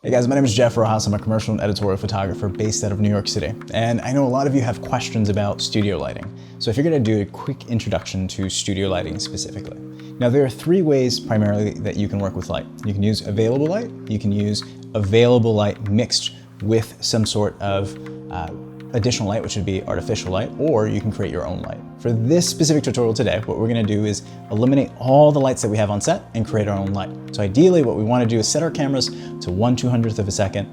Hey guys, my name is Jeff Rojas. I'm a commercial and editorial photographer based out of New York City. And I know a lot of you have questions about studio lighting. So if you're gonna do a quick introduction to studio lighting specifically. Now there are three ways primarily that you can work with light. You can use available light, you can use available light mixed with some sort of additional light, which would be artificial light, or you can create your own light. For this specific tutorial today, what we're gonna do is eliminate all the lights that we have on set and create our own light. So ideally, what we wanna do is set our cameras to 1/200th of a second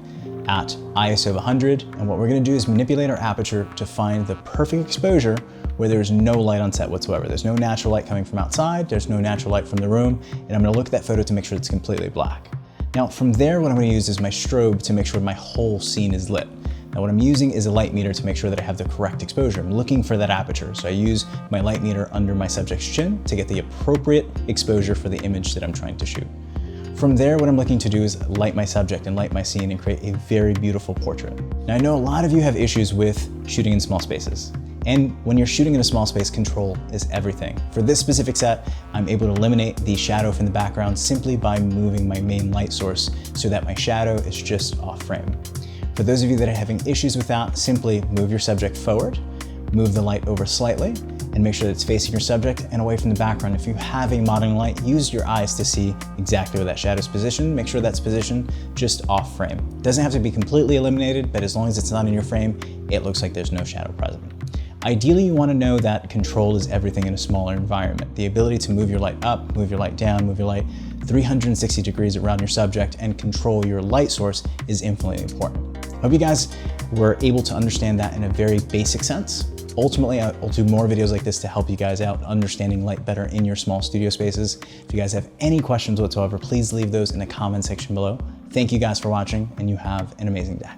at ISO of 100. And what we're gonna do is manipulate our aperture to find the perfect exposure where there's no light on set whatsoever. There's no natural light coming from outside, there's no natural light from the room, and I'm gonna look at that photo to make sure it's completely black. Now from there, what I'm gonna use is my strobe to make sure my whole scene is lit. Now what I'm using is a light meter to make sure that I have the correct exposure. I'm looking for that aperture. So I use my light meter under my subject's chin to get the appropriate exposure for the image that I'm trying to shoot. From there, what I'm looking to do is light my subject and light my scene and create a very beautiful portrait. Now I know a lot of you have issues with shooting in small spaces. And when you're shooting in a small space, control is everything. For this specific set, I'm able to eliminate the shadow from the background simply by moving my main light source so that my shadow is just off frame. For those of you that are having issues with that, simply move your subject forward, move the light over slightly, and make sure that it's facing your subject and away from the background. If you have a modeling light, use your eyes to see exactly where that shadow is positioned. Make sure that's positioned just off frame. It doesn't have to be completely eliminated, but as long as it's not in your frame, it looks like there's no shadow present. Ideally, you want to know that control is everything in a smaller environment. The ability to move your light up, move your light down, move your light 360 degrees around your subject and control your light source is infinitely important. Hope you guys were able to understand that in a very basic sense. Ultimately, I'll do more videos like this to help you guys out understanding light better in your small studio spaces. If you guys have any questions whatsoever, please leave those in the comment section below. Thank you guys for watching, and you have an amazing day.